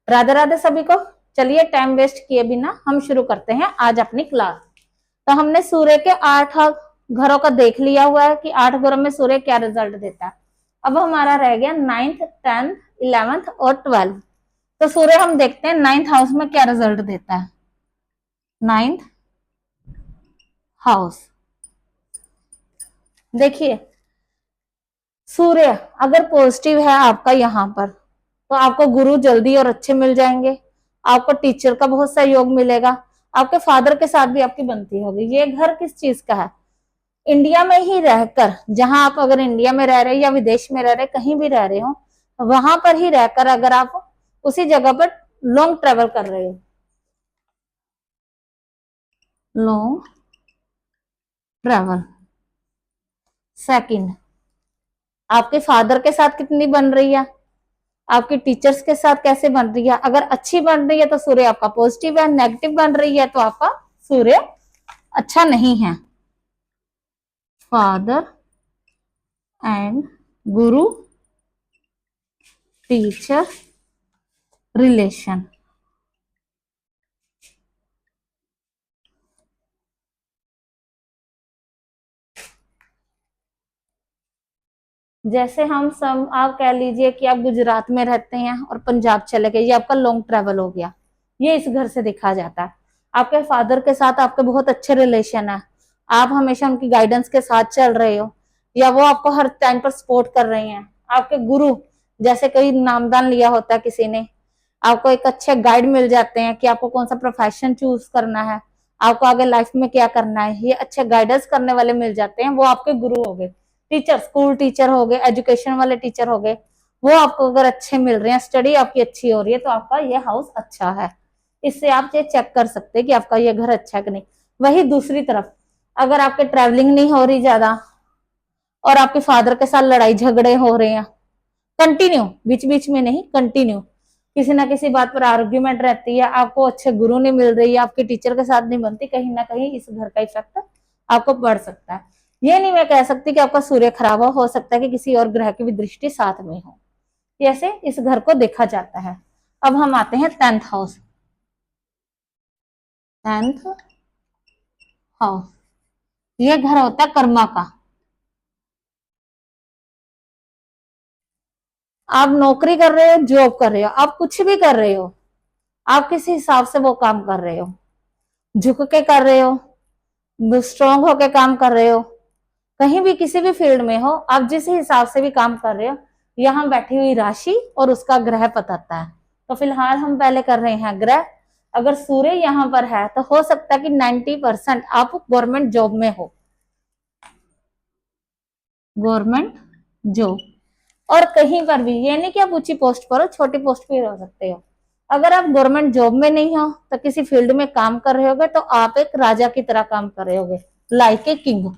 राधे राधे सभी को। चलिए टाइम वेस्ट किए बिना हम शुरू करते हैं आज अपनी क्लास। तो हमने सूर्य के 8 घरों का देख लिया हुआ है कि 8 घरों में सूर्य क्या रिजल्ट देता है। अब हमारा रह गया 9th 10th 11th और 12th। तो सूर्य हम देखते हैं 9th हाउस में क्या रिजल्ट देता है। 9th हाउस, देखिए सूर्य अगर पॉजिटिव है आपका यहाँ पर, तो आपको गुरु जल्दी और अच्छे मिल जाएंगे, आपको टीचर का बहुत सहयोग मिलेगा, आपके फादर के साथ भी आपकी बनती होगी। ये घर किस चीज का है? इंडिया में ही रहकर, जहां आप अगर इंडिया में रह रहे या विदेश में रह रहे, कहीं भी रह रहे हो, वहां पर ही रहकर अगर आप उसी जगह पर लॉन्ग ट्रेवल कर रहे हो, लॉन्ग ट्रेवल। सेकंड, आपके फादर के साथ कितनी बन रही है, आपकी टीचर्स के साथ कैसे बन रही है। अगर अच्छी बन रही है तो सूर्य आपका पॉजिटिव है, नेगेटिव बन रही है तो आपका सूर्य अच्छा नहीं है। Father and Guru teacher relation, जैसे हम सब, आप कह लीजिए कि आप गुजरात में रहते हैं और पंजाब चले गए, ये आपका लॉन्ग ट्रेवल हो गया। ये इस घर से देखा जाता है। आपके फादर के साथ आपके बहुत अच्छे रिलेशन है, आप हमेशा उनकी गाइडेंस के साथ चल रहे हो, या वो आपको हर टाइम पर सपोर्ट कर रहे हैं। आपके गुरु, जैसे कोई नामदान लिया होता है किसी ने, आपको एक अच्छे गाइड मिल जाते हैं कि आपको कौन सा प्रोफेशन चूज करना है, आपको आगे लाइफ में क्या करना है, ये अच्छे गाइडेंस करने वाले मिल जाते हैं, वो आपके गुरु हो गए। टीचर, स्कूल टीचर हो गए, एजुकेशन वाले टीचर हो गए, वो आपको अगर अच्छे मिल रहे हैं, स्टडी आपकी अच्छी हो रही है, तो आपका ये हाउस अच्छा है। इससे आप ये चेक कर सकते हैं कि आपका ये घर अच्छा है कि नहीं। वही दूसरी तरफ, अगर आपके ट्रैवलिंग नहीं हो रही ज्यादा और आपके फादर के साथ लड़ाई झगड़े हो रहे हैं कंटिन्यू, बीच बीच में नहीं, कंटिन्यू किसी ना किसी बात पर आर्ग्यूमेंट रहती है, आपको अच्छे गुरु नहीं मिल रही है, आपके टीचर के साथ नहीं बनती, कहीं ना कहीं इस घर का इफेक्ट आपको पड़ सकता है। ये नहीं मैं कह सकती कि आपका सूर्य खराब हो सकता है कि किसी और ग्रह की भी दृष्टि साथ में हो। ऐसे इस घर को देखा जाता है। अब हम आते हैं 10th हाउस। 10th हाउस, ये घर होता है कर्मा का। आप नौकरी कर रहे हो, जॉब कर रहे हो, आप कुछ भी कर रहे हो, आप किस हिसाब से वो काम कर रहे हो, झुक के कर रहे हो, स्ट्रांग होके काम कर रहे हो, कहीं भी किसी भी फील्ड में हो, आप जिस हिसाब से भी काम कर रहे हो, यहाँ बैठी हुई राशि और उसका ग्रह बताता है। तो फिलहाल हम पहले कर रहे हैं ग्रह। अगर सूर्य यहाँ पर है तो हो सकता है कि 90% आप गवर्नमेंट जॉब में हो, गवर्नमेंट जॉब, और कहीं पर भी, ये नहीं कि आप ऊंची पोस्ट पर हो, छोटी पोस्ट पर हो सकते हो। अगर आप गवर्नमेंट जॉब में नहीं हो तो किसी फील्ड में काम कर रहे होगे, तो आप एक राजा की तरह काम कर रहे होगे, लाइक ए किंग।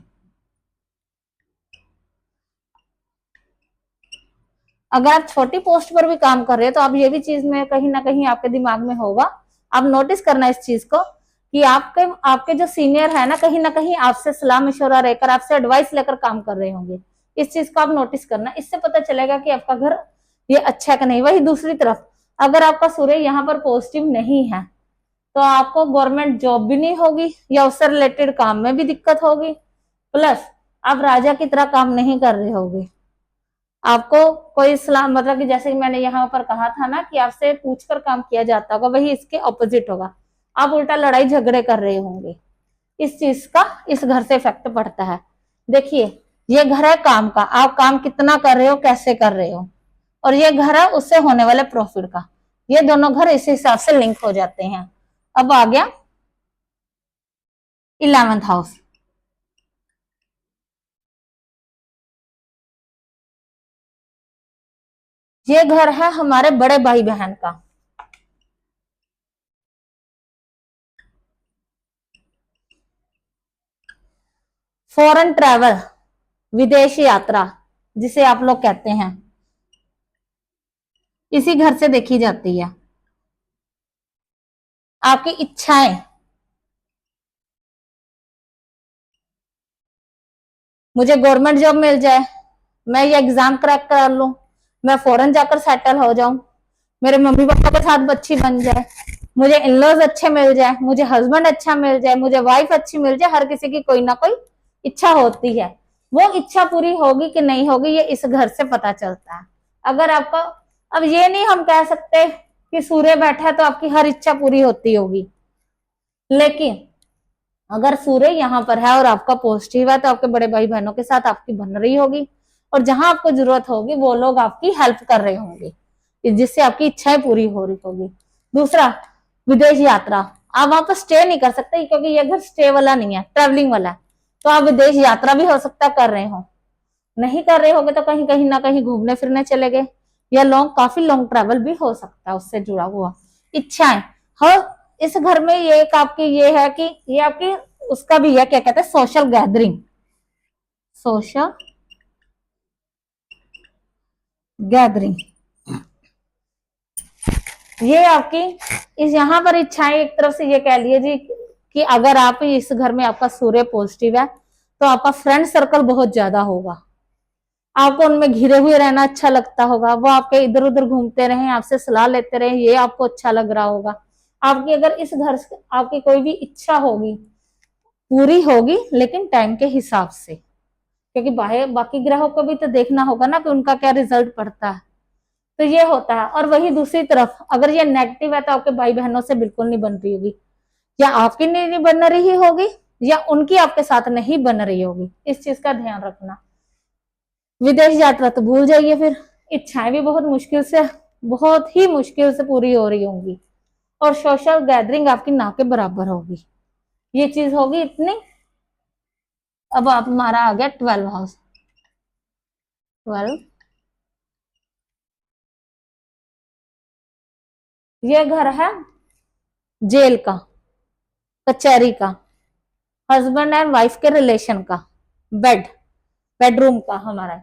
अगर आप छोटी पोस्ट पर भी काम कर रहे हो तो आप ये भी चीज में कहीं ना कहीं आपके दिमाग में होगा, आप नोटिस करना इस चीज को, कि आपके आपके जो सीनियर है ना कहीं आपसे सलाह मशवरा लेकर, आपसे एडवाइस लेकर काम कर रहे होंगे। इस चीज को आप नोटिस करना, इससे पता चलेगा कि आपका घर ये अच्छा है कि नहीं। वही दूसरी तरफ, अगर आपका सूर्य यहाँ पर पॉजिटिव नहीं है तो आपको गवर्नमेंट जॉब भी नहीं होगी, या उससे रिलेटेड काम में भी दिक्कत होगी, प्लस आप राजा की तरह काम नहीं कर रहे होगे। आपको कोई सलाह, मतलब कि जैसे कि मैंने यहाँ पर कहा था ना कि आपसे पूछकर काम किया जाता होगा, वही इसके ऑपोजिट होगा, आप उल्टा लड़ाई झगड़े कर रहे होंगे। इस चीज का इस घर से इफेक्ट पड़ता है। देखिए, ये घर है काम का, आप काम कितना कर रहे हो, कैसे कर रहे हो, और ये घर है उससे होने वाले प्रॉफिट का। ये दोनों घर इस हिसाब से लिंक हो जाते हैं। अब आ गया 11th हाउस। ये घर है हमारे बड़े भाई बहन का। फॉरेन ट्रैवल, विदेश यात्रा जिसे आप लोग कहते हैं, इसी घर से देखी जाती है। आपकी इच्छाएं, मुझे गवर्नमेंट जॉब मिल जाए, मैं ये एग्जाम क्रैक कर लूं, मैं फॉरेन जाकर सेटल हो जाऊं, मेरे मम्मी पापा के साथ अच्छी बन जाए, मुझे इन लॉज अच्छे मिल जाए, मुझे हस्बैंड अच्छा मिल जाए, मुझे वाइफ अच्छी मिल जाए। हर किसी की कोई ना कोई इच्छा होती है। वो इच्छा पूरी होगी कि नहीं होगी ये इस घर से पता चलता है। अगर आपका, अब ये नहीं हम कह सकते कि सूर्य बैठा है तो आपकी हर इच्छा पूरी होती होगी, लेकिन अगर सूर्य यहाँ पर है और आपका पॉजिटिव है तो आपके बड़े भाई बहनों के साथ आपकी बन रही होगी, और जहां आपको जरूरत होगी वो लोग आपकी हेल्प कर रहे होंगे, जिससे आपकी इच्छाएं पूरी हो रही होगी। दूसरा, विदेश यात्रा। आप वहां पर स्टे नहीं कर सकते क्योंकि ये घर स्टे वाला नहीं है, ट्रेवलिंग वाला है। तो आप विदेश यात्रा भी हो सकता है कर रहे हो, नहीं कर रहे होगे तो कहीं कहीं ना कहीं घूमने फिरने चले गए, या काफी लॉन्ग ट्रैवल भी हो सकता है उससे जुड़ा हुआ। इच्छाएं, हर इस घर में ये एक आपकी ये है कि ये आपकी उसका भी है, क्या कहते हैं, सोशल गैदरिंग। सोशल गैदरिंग, ये आपकी इस यहाँ पर इच्छाएं एक तरफ से ये कह लिए जी कि अगर आप इस घर में आपका सूर्य पॉजिटिव है तो आपका फ्रेंड सर्कल बहुत ज्यादा होगा, आपको उनमें घिरे हुए रहना अच्छा लगता होगा, वो आपके इधर उधर घूमते रहे, आपसे सलाह लेते रहे, ये आपको अच्छा लग रहा होगा। आपकी अगर इस घर से आपकी कोई भी इच्छा होगी पूरी होगी, लेकिन टाइम के हिसाब से, क्योंकि बाकी ग्रहों को भी तो देखना होगा ना कि उनका क्या रिजल्ट पड़ता है। तो ये होता है। और वही दूसरी तरफ अगर ये नेगेटिव है तो आपके भाई बहनों से बिल्कुल नहीं बन रही होगी, या आपकी नहीं बन रही होगी, या उनकी आपके साथ नहीं बन रही होगी। इस चीज का ध्यान रखना। विदेश यात्रा तो भूल जाइए, फिर इच्छाएं भी बहुत ही मुश्किल से पूरी हो रही होंगी, और सोशल गैदरिंग आपकी ना के बराबर होगी। ये चीज होगी इतनी। अब आप हमारा आ गया 12 हाउस। 12, ये घर है जेल का, कचहरी का, हस्बैंड एंड वाइफ के रिलेशन का, बेडरूम का हमारा,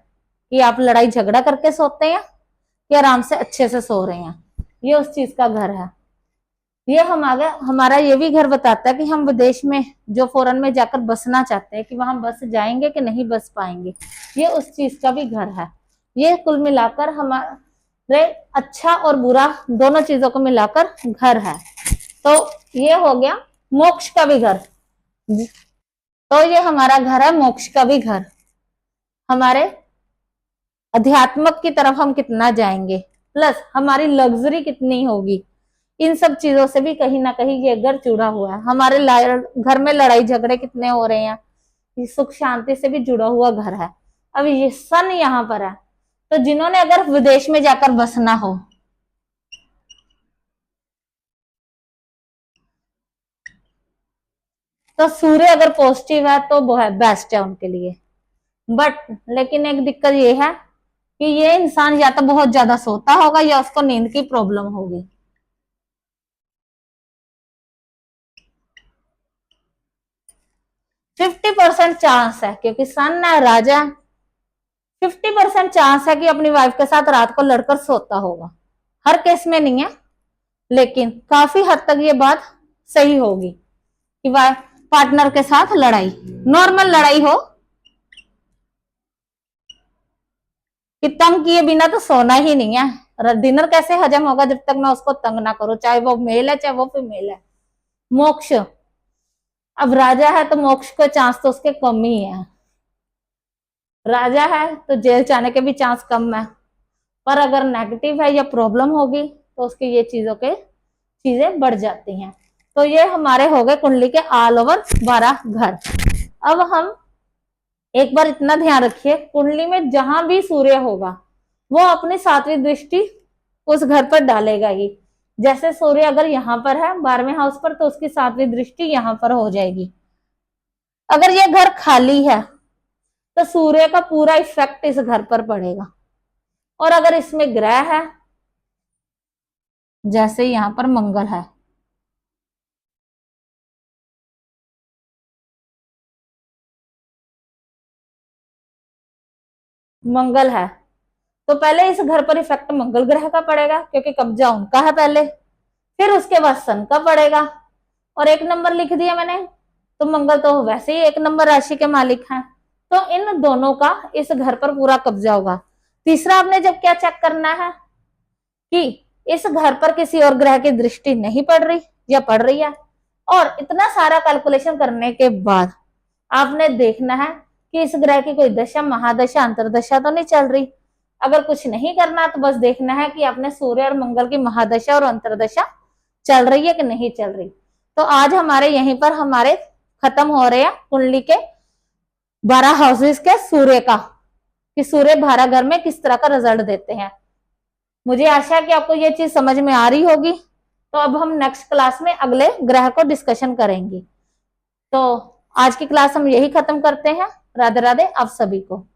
कि आप लड़ाई झगड़ा करके सोते हैं कि आराम से अच्छे से सो रहे हैं, ये उस चीज का घर है। ये हमारा ये भी घर बताता है कि हम विदेश में जो फॉरेन में जाकर बसना चाहते हैं कि वहां बस जाएंगे कि नहीं बस पाएंगे, ये उस चीज का भी घर है। ये कुल मिलाकर हमारे अच्छा और बुरा दोनों चीजों को मिलाकर घर है। तो ये हो गया मोक्ष का भी घर। तो ये हमारा घर है मोक्ष का भी घर। हमारे अध्यात्मक की तरफ हम कितना जाएंगे, प्लस हमारी लग्जरी कितनी होगी, इन सब चीजों से भी कहीं ना कहीं ये घर जुड़ा हुआ है। हमारे घर में लड़ाई झगड़े कितने हो रहे हैं, ये सुख शांति से भी जुड़ा हुआ घर है। अब ये सन यहाँ पर है, तो जिन्होंने अगर विदेश में जाकर बसना हो, तो सूर्य अगर पॉजिटिव है तो वो है बेस्ट है उनके लिए। बट लेकिन एक दिक्कत ये है कि ये इंसान या तो बहुत ज्यादा सोता होगा या उसको नींद की प्रॉब्लम होगी। 50% चांस है, क्योंकि सन है राजा, 50% चांस है कि अपनी वाइफ के साथ रात को लड़कर सोता होगा। हर केस में नहीं है, लेकिन काफी हद तक ये बात सही होगी कि वाइफ पार्टनर के साथ लड़ाई, नॉर्मल लड़ाई हो कि तंग किए बिना तो सोना ही नहीं है। डिनर कैसे हजम होगा जब तक मैं उसको तंग ना करूं, चाहे वो मेल है चाहे वो फीमेल है। मोक्ष, अब राजा है तो मोक्ष के चांस तो उसके कम ही है। राजा है तो जेल जाने के भी चांस कम है, पर अगर नेगेटिव है या प्रॉब्लम होगी तो उसकी ये चीजें बढ़ जाती हैं। तो ये हमारे हो गए कुंडली के ऑल ओवर 12 घर। अब हम एक बार इतना ध्यान रखिए, कुंडली में जहां भी सूर्य होगा वो अपनी 7वीं दृष्टि उस घर पर डालेगा ही। जैसे सूर्य अगर यहाँ पर है 12वें हाउस पर, तो उसकी 7वीं दृष्टि यहाँ पर हो जाएगी। अगर ये घर खाली है तो सूर्य का पूरा इफेक्ट इस घर पर पड़ेगा। और अगर इसमें ग्रह है, जैसे यहाँ पर मंगल है, मंगल है तो पहले इस घर पर इफेक्ट मंगल ग्रह का पड़ेगा क्योंकि कब्जा उनका है पहले, फिर उसके बाद सन का पड़ेगा। और 1 नंबर लिख दिया मैंने, तो मंगल तो वैसे ही 1 नंबर राशि के मालिक हैं, तो इन दोनों का इस घर पर पूरा कब्जा होगा। तीसरा आपने जब क्या चेक करना है कि इस घर पर किसी और ग्रह की दृष्टि नहीं पड़ रही या पड़ रही है। और इतना सारा कैलकुलेशन करने के बाद आपने देखना है कि इस ग्रह की कोई दशा, महादशा, अंतरदशा तो नहीं चल रही। अगर कुछ नहीं करना तो बस देखना है कि आपने सूर्य और मंगल की महादशा और अंतरदशा चल रही है कि नहीं चल रही। तो आज हमारे यहीं पर हमारे खत्म हो रहे हैं कुंडली के 12 हाउसेस के सूर्य का, कि सूर्य 12 घर में किस तरह का रिजल्ट देते हैं। मुझे आशा है कि आपको ये चीज समझ में आ रही होगी। तो अब हम नेक्स्ट क्लास में अगले ग्रह को डिस्कशन करेंगे। तो आज की क्लास हम यही खत्म करते हैं। राधे राधे आप सभी को।